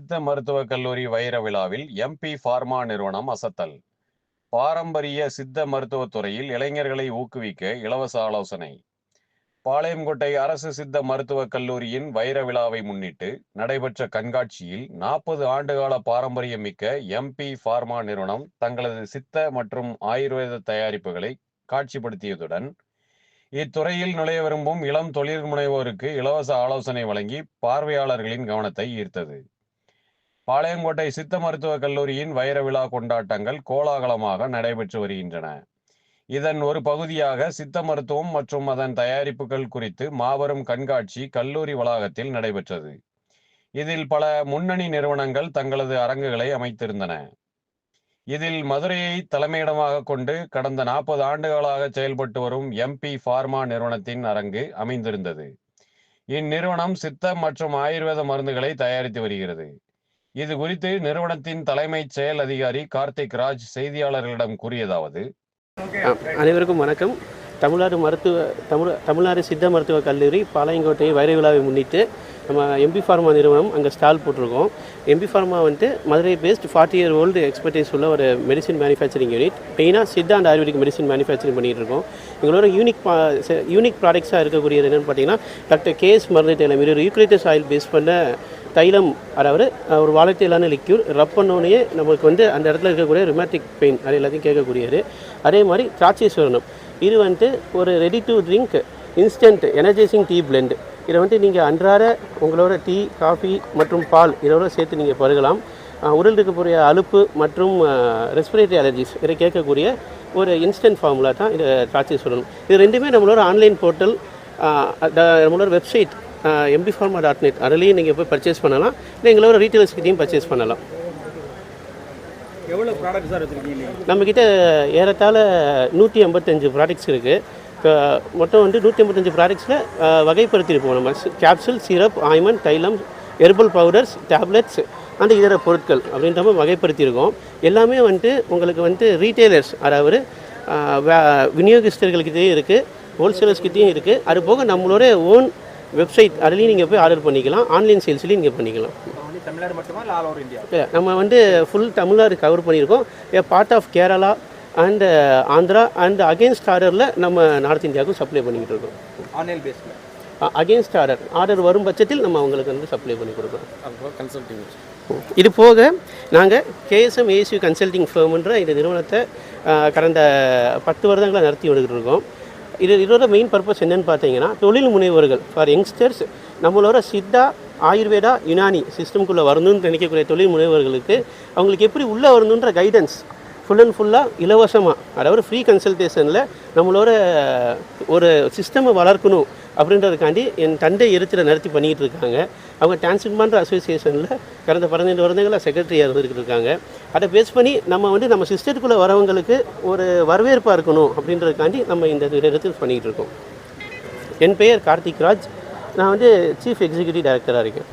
சித்த மருத்துவக் கல்லூரி வைர விழாவில் எம்பி பார்மா நிறுவனம் அசத்தல். பாரம்பரிய சித்த மருத்துவத் துறையில் இளைஞர்களை ஊக்குவிக்க இலவச ஆலோசனை. பாளையங்கோட்டை அரசு சித்த மருத்துவக் கல்லூரியின் வைர விழாவை முன்னிட்டு நடைபெற்ற கண்காட்சியில் 40 ஆண்டுகால பாரம்பரியம் மிக்க எம்பி பார்மா நிறுவனம் தங்களது சித்த மற்றும் ஆயுர்வேத தயாரிப்புகளை காட்சிப்படுத்தியதுடன் இத்துறையில் நுழைய விரும்பும் இளம் தொழில் முனைவோருக்கு இலவச ஆலோசனை வழங்கி பார்வையாளர்களின் கவனத்தை ஈர்த்தது. பாளையங்கோட்டை சித்த மருத்துவக் கல்லூரியின் வைர விழா கொண்டாட்டங்கள் கோலாகலமாக நடைபெற்று வருகின்றன. இதன் ஒரு பகுதியாக சித்த மருத்துவம் மற்றும் அதன் தயாரிப்புகள் குறித்து மாபெரும் கண்காட்சி கல்லூரி வளாகத்தில் நடைபெற்றது. இதில் பல முன்னணி நிறுவனங்கள் தங்களது அரங்குகளை அமைத்திருந்தன. இதில் மதுரையை தலைமையிடமாக கொண்டு கடந்த 40 ஆண்டுகளாக செயல்பட்டு வரும் எம்பி பார்மா நிறுவனத்தின் அரங்கு அமைந்திருந்தது. இந்நிறுவனம் சித்த மற்றும் ஆயுர்வேத மருந்துகளை தயாரித்து வருகிறது. இது குறித்து நிறுவனத்தின் தலைமைச் செயல் அதிகாரி கார்த்திக் ராஜ் செய்தியாளர்களிடம் கூறியதாவது: அனைவருக்கும் வணக்கம். தமிழ்நாடு சித்த மருத்துவக் கல்லூரி பாளையங்கோட்டை வைர விழாவை முன்னிட்டு நம்ம எம்பி பார்மா நிறுவனம் அங்கே ஸ்டால் போட்டிருக்கோம். MP pharma Madurai based 40 year old expertise உள்ள ஒரு மெடிசின் மேனுஃபேக்சரிங் யூனிட். மெயினாக Siddha and ayurvedic medicine manufacturing பண்ணிகிட்டு இருக்கோம். எங்களோட யூனிக் ப்ராடக்ட்ஸாக இருக்கக்கூடியது என்னென்னு பார்த்தீங்கன்னா, டாக்டர் கேஎஸ் மருந்து தைலம். இது ஒரு யூக்லிட்டஸ் ஆயில் பேஸ் பண்ண தைலம், அதாவது ஒரு வாழைத்தையிலான லிக்யூட் ரப் பண்ணோடனே நமக்கு அந்த இடத்துல இருக்கக்கூடிய ரிமேட்டிக் பெயின் அது எல்லாத்தையும் கேட்கக்கூடியது. அதே மாதிரி திராட்சை இது ஒரு ready to drink instant energising tea blend. இதை நீங்கள் அன்றாட உங்களோட டீ, காஃபி மற்றும் பால் இதோட சேர்த்து நீங்கள் பருகலாம். உடல் இருக்கக்கூடிய அலுப்பு மற்றும் ரெஸ்பிரேட்டரி அலர்ஜிஸ் இதை கேட்கக்கூடிய ஒரு இன்ஸ்டன்ட் ஃபார்முலா தான் இது திராட்சை சூரணம். இது ரெண்டுமே நம்மளோட ஆன்லைன் போர்ட்டல், நம்மளோட வெப்சைட் mbpharma.net அதுலேயும் நீங்கள் போய் பர்ச்சேஸ் பண்ணலாம். இல்லை எங்களோட ரீட்டெயிலர்ஸ்கிட்டையும் பர்ச்சேஸ் பண்ணலாம். எவ்வளோ ப்ராடக்ட்ஸ் தான் வச்சுருக்கீங்க? நம்மக்கிட்ட ஏறத்தாழ 185 ப்ராடக்ட்ஸ் இருக்குது. இப்போ மொத்தம் 185 ப்ராடக்ட்ஸில் வகைப்படுத்தியிருப்போம். நம்ம கேப்சூல், சிரப், ஆயின்மெண்ட், தைலம், ஹெர்பல் பவுடர்ஸ், டேப்லெட்ஸ் அந்த இதர பொருட்கள் அப்படின்ற மாதிரி வகைப்படுத்தியிருக்கோம். எல்லாமே உங்களுக்கு ரீட்டெயிலர்ஸ், அதாவது விநியோகஸ்தர்கள்கிட்டையும் இருக்குது, ஹோல்சேலர்ஸ்கிட்டையும் இருக்குது. அது போக நம்மளோட ஓன் வெப்சைட் அதுலேயும் நீங்கள் போய் ஆர்டர் பண்ணிக்கலாம். ஆன்லைன் சேல்ஸ்லேயும் நீங்கள் பண்ணிக்கலாம். தமிழ்நாடு மட்டுமா இல்லை ஆல் ஓவர் இந்தியா? இல்லை, நம்ம ஃபுல் தமிழ்நாடு கவர் பண்ணியிருக்கோம். Part of Kerala and Andhra and against ஆர்டரில் நம்ம நார்த் இந்தியாவுக்கும் சப்ளை பண்ணிக்கிட்டு இருக்கோம். ஆன்லைன் பேஸில் அகெயின்ஸ்ட் ஆர்டர் வரும் பட்சத்தில் நம்ம அவங்களுக்கு சப்ளை பண்ணி கொடுக்குறோம். கன்சல்டிங் இது போக நாங்கள் கேஎஸ்எம் ஏஎஸ்யூ கன்சல்டிங் ஃபர்ம்ன்ற இந்த நிறுவனத்தை கடந்த 10 வருடங்களாக நடத்தி வந்துக்கிட்டு இருக்கோம். இதோட மெயின் பர்பஸ் என்னென்னு பார்த்தீங்கன்னா, தொழில் முனைவோர்கள் ஃபார் யங்ஸ்டர்ஸ் நம்மளோட சித்தா, ஆயுர்வேதா, யுனானி சிஸ்டம்குள்ளே வரணும்னு நினைக்கக்கூடிய தொழில் முனைவர்களுக்கு அவங்களுக்கு எப்படி உள்ளே வரணுன்ற கைடன்ஸ் ஃபுல்லாக இலவசமாக, அதாவது ஃப்ரீ கன்சல்டேஷனில் நம்மளோட ஒரு சிஸ்டமை வளர்க்கணும் அப்படின்றதுக்காண்டி என் தந்தை இருத்தில் நடத்தி பண்ணிக்கிட்டு இருக்காங்க. அவங்க டிரான்ஸ்ஜெண்டர் அசோசியேஷனில் கடந்த 12 வருடங்களாக செக்ரட்டரியாக இருந்துக்கிட்டு இருக்காங்க. அதை பேஸ் பண்ணி நம்ம சிஸ்டத்துக்குள்ளே வரவங்களுக்கு ஒரு வரவேற்பாக இருக்கணும் அப்படின்றதுக்காண்டி நம்ம இந்த இடத்தில் பண்ணிக்கிட்டு இருக்கோம். என் பெயர் கார்த்திக் ராஜ். நான் சீஃப் எக்ஸிக்யூட்டிவ் டைரக்டராக இருக்கேன்.